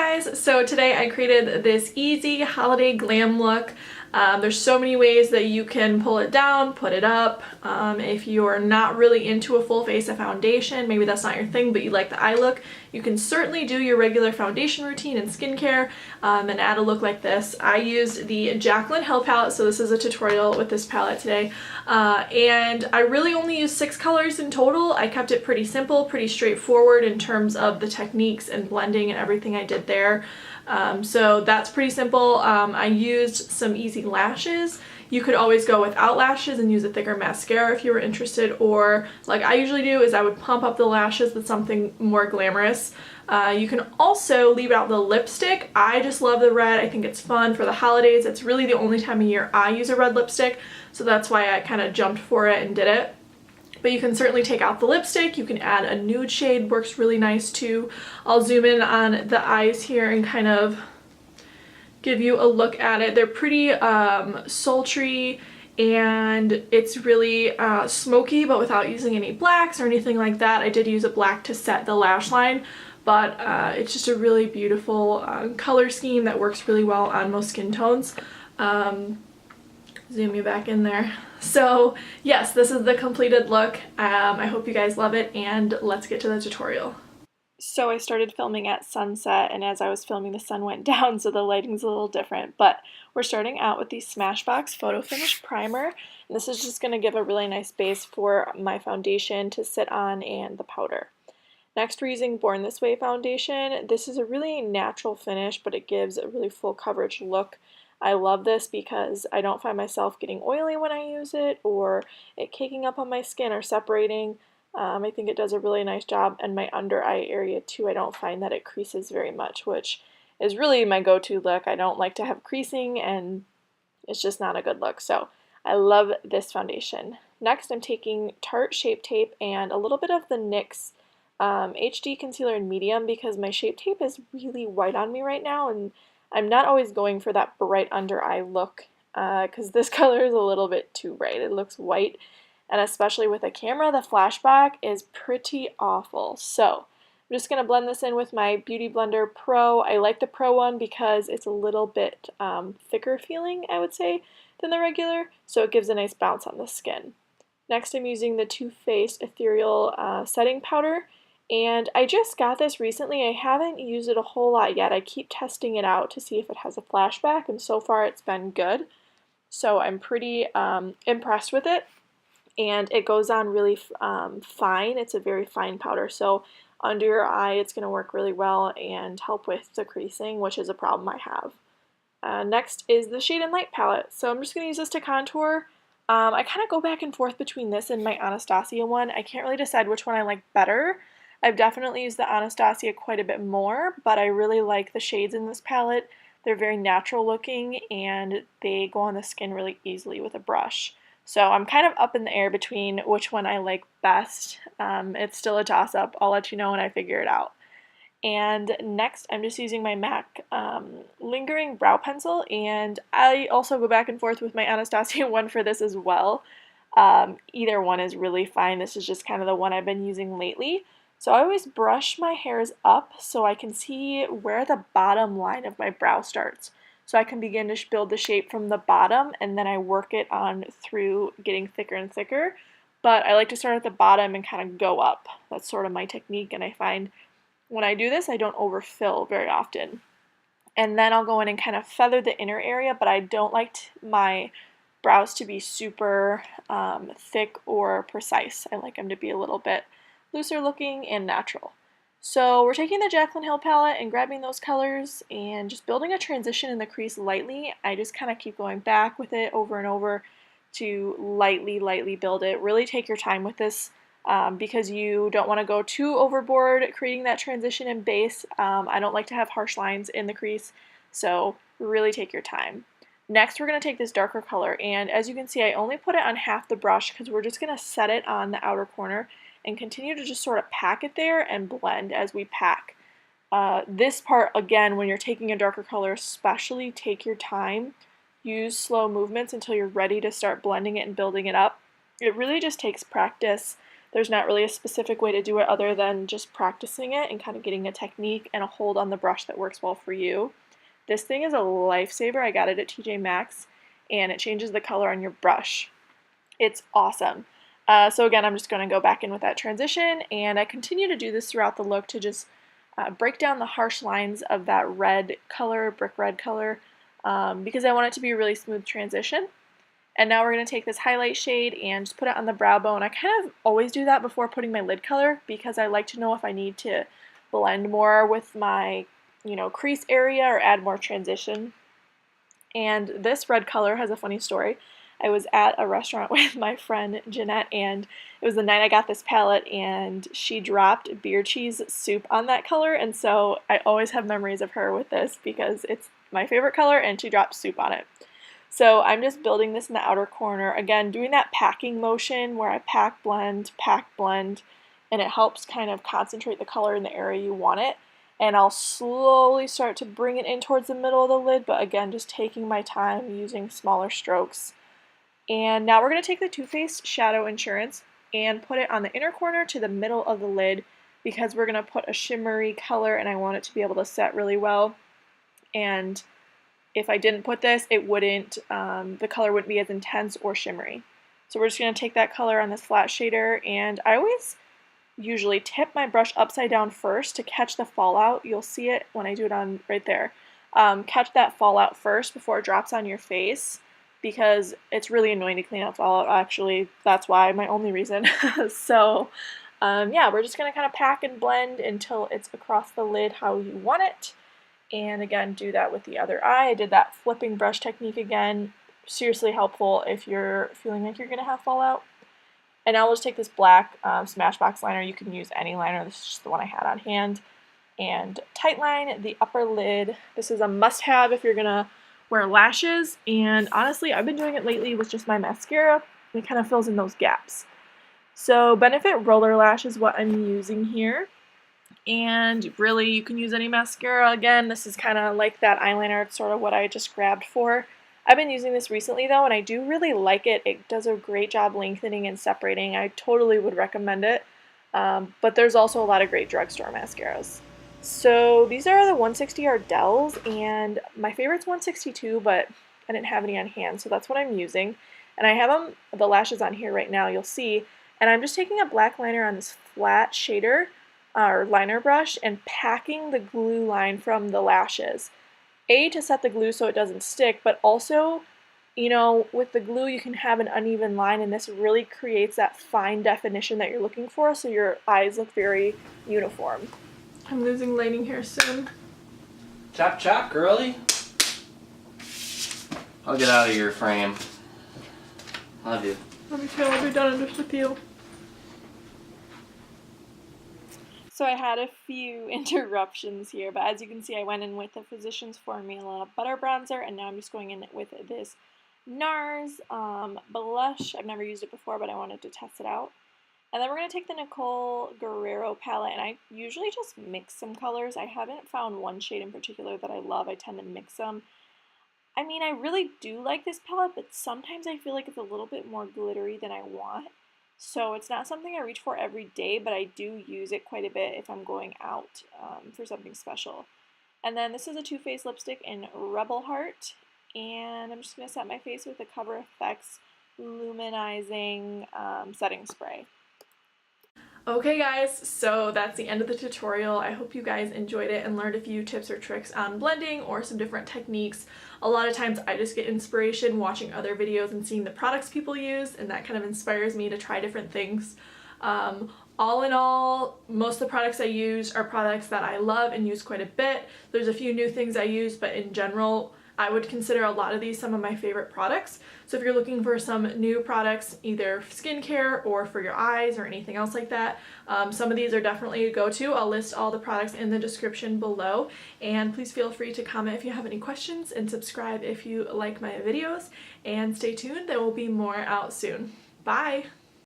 guys, so today I created this easy holiday glam look. There's so many ways that you can pull it down, put it up. If you're not really into a full face of foundation, maybe that's not your thing, but you like the eye look, you can certainly do your regular foundation routine and skincare and add a look like this. I used the Jaclyn Hill palette, so this is a tutorial with this palette today. And I really only used 6 colors in total. I kept it pretty simple, pretty straightforward in terms of the techniques and blending and everything I did there. So that's pretty simple. I used some easy lashes. You could always go without lashes and use a thicker mascara if you were interested, or like I usually do is I would pump up the lashes with something more glamorous. You can also leave out the lipstick. I just love the red. I think it's fun for the holidays. It's really the only time of year I use a red lipstick, so that's why I kind of jumped for it and did it. But you can certainly take out the lipstick. You can add a nude shade, works really nice too. I'll zoom in on the eyes here and kind of give you a look at it. They're pretty sultry, and it's really smoky, but without using any blacks or anything like that. I did use a black to set the lash line, but it's just a really beautiful color scheme that works really well on most skin tones. Zoom you back in there. So yes, this is the completed look. I hope you guys love it, and let's get to the tutorial. So I started filming at sunset, and as I was filming the sun went down, so the lighting's a little different, but we're starting out with the Smashbox Photo Finish Primer, and this is just going to give a really nice base for my foundation to sit on and the powder. Next, we're using Born This Way foundation. This is a really natural finish, but it gives a really full coverage look. I love this because I don't find myself getting oily when I use it, or it caking up on my skin or separating. I think it does a really nice job, and my under eye area too. I don't find that it creases very much, which is really my go-to look. I don't like to have creasing, and it's just not a good look, so I love this foundation. Next, I'm taking Tarte Shape Tape and a little bit of the NYX HD Concealer in medium, because my Shape Tape is really white on me right now, and I'm not always going for that bright under eye look because this color is a little bit too bright. It looks white, and especially with a camera, the flashback is pretty awful. So I'm just going to blend this in with my Beauty Blender Pro. I like the Pro one because it's a little bit thicker feeling, I would say, than the regular, so it gives a nice bounce on the skin. Next, I'm using the Too Faced Ethereal setting powder. And I just got this recently. I haven't used it a whole lot yet. I keep testing it out to see if it has a flashback, and so far it's been good. So I'm pretty impressed with it. And it goes on really fine. It's a very fine powder, so under your eye it's going to work really well and help with the creasing, which is a problem I have. Next is the Shade and Light palette. So I'm just going to use this to contour. I kind of go back and forth between this and my Anastasia one. I can't really decide which one I like better. I've definitely used the Anastasia quite a bit more, but I really like the shades in this palette. They're very natural looking, and they go on the skin really easily with a brush. So I'm kind of up in the air between which one I like best. It's still a toss-up. I'll let you know when I figure it out. And next, I'm just using my MAC Lingering Brow Pencil, and I also go back and forth with my Anastasia one for this as well. Either one is really fine. This is just kind of the one I've been using lately. So I always brush my hairs up so I can see where the bottom line of my brow starts. So I can begin to build the shape from the bottom, and then I work it on through getting thicker and thicker. But I like to start at the bottom and kind of go up. That's sort of my technique, and I find when I do this, I don't overfill very often. And then I'll go in and kind of feather the inner area, but I don't like my brows to be super thick or precise. I like them to be a little bit looser looking and natural. So we're taking the Jaclyn Hill palette and grabbing those colors and just building a transition in the crease lightly. I just kind of keep going back with it over and over to lightly build it. Really take your time with this because you don't want to go too overboard creating that transition in base. I don't like to have harsh lines in the crease, so really take your time. Next, we're going to take this darker color, and as you can see, I only put it on half the brush because we're just going to set it on the outer corner and continue to just sort of pack it there and blend as we pack. This part, again, when you're taking a darker color, especially take your time. Use slow movements until you're ready to start blending it and building it up. It really just takes practice There's not really a specific way to do it other than just practicing it and kind of getting a technique and a hold on the brush that works well for you. This thing is a lifesaver. I got it at TJ Maxx, and it changes the color on your brush. It's awesome. So again, I'm just going to go back in with that transition, and I continue to do this throughout the look to just break down the harsh lines of that red color, brick red color, because I want it to be a really smooth transition. And now we're going to take this highlight shade and just put it on the brow bone. I kind of always do that before putting my lid color because I like to know if I need to blend more with my, crease area or add more transition. And this red color has a funny story. I was at a restaurant with my friend Jeanette, and it was the night I got this palette, and she dropped beer cheese soup on that color, and so I always have memories of her with this because it's my favorite color and she dropped soup on it. So I'm just building this in the outer corner, again doing that packing motion where I pack, blend, and it helps kind of concentrate the color in the area you want it. And I'll slowly start to bring it in towards the middle of the lid, but again just taking my time using smaller strokes. And now we're going to take the Too Faced Shadow Insurance and put it on the inner corner to the middle of the lid because we're going to put a shimmery color and I want it to be able to set really well. And if I didn't put this, it wouldn't, the color wouldn't be as intense or shimmery. So we're just going to take that color on this flat shader, and I always usually tip my brush upside down first to catch the fallout. You'll see it when I do it on right there. Catch that fallout first before it drops on your face, because it's really annoying to clean up fallout. Actually, that's why, my only reason. So yeah, we're just going to kind of pack and blend until it's across the lid how you want it. And again, do that with the other eye. I did that flipping brush technique again. Seriously helpful if you're feeling like you're going to have fallout. And now we'll just take this black Smashbox liner. You can use any liner. This is just the one I had on hand. And tightline the upper lid. This is a must-have if you're going to wear lashes, and honestly I've been doing it lately with just my mascara. It kind of fills in those gaps. So Benefit Roller Lash is what I'm using here, and really you can use any mascara. Again, this is kind of like that eyeliner. It's sort of what I just grabbed for. I've been using this recently though, and I do really like it. It does a great job lengthening and separating. I totally would recommend it, but there's also a lot of great drugstore mascaras. So these are the 160 Ardell's, and my favorite's 162, but I didn't have any on hand, so that's what I'm using. And I have the lashes on here right now, you'll see, and I'm just taking a black liner on this flat shader, or liner brush, and packing the glue line from the lashes. To set the glue so it doesn't stick, but also, with the glue you can have an uneven line, and this really creates that fine definition that you're looking for, so your eyes look very uniform. I'm losing lighting here soon. Chop chop, girly. I'll get out of your frame. Love you. Let me too, I'll be done just with you. So I had a few interruptions here, but as you can see I went in with the Physicians Formula Butter Bronzer, and now I'm just going in with this NARS blush. I've never used it before, but I wanted to test it out. And then we're going to take the Nicole Guerriero palette, and I usually just mix some colors. I haven't found one shade in particular that I love. I tend to mix them. I mean, I really do like this palette, but sometimes I feel like it's a little bit more glittery than I want. So it's not something I reach for every day, but I do use it quite a bit if I'm going out for something special. And then this is a Too Faced lipstick in Rebel Heart, and I'm just going to set my face with the Cover FX Luminizing setting spray. Okay guys, so that's the end of the tutorial. I hope you guys enjoyed it and learned a few tips or tricks on blending or some different techniques. A lot of times I just get inspiration watching other videos and seeing the products people use, and that kind of inspires me to try different things. All in all, most of the products I use are products that I love and use quite a bit. There's a few new things I use, but in general, I would consider a lot of these some of my favorite products. So if you're looking for some new products, either skincare or for your eyes or anything else like that, some of these are definitely a go-to. I'll list all the products in the description below, and please feel free to comment if you have any questions and subscribe if you like my videos, and stay tuned, there will be more out soon. Bye!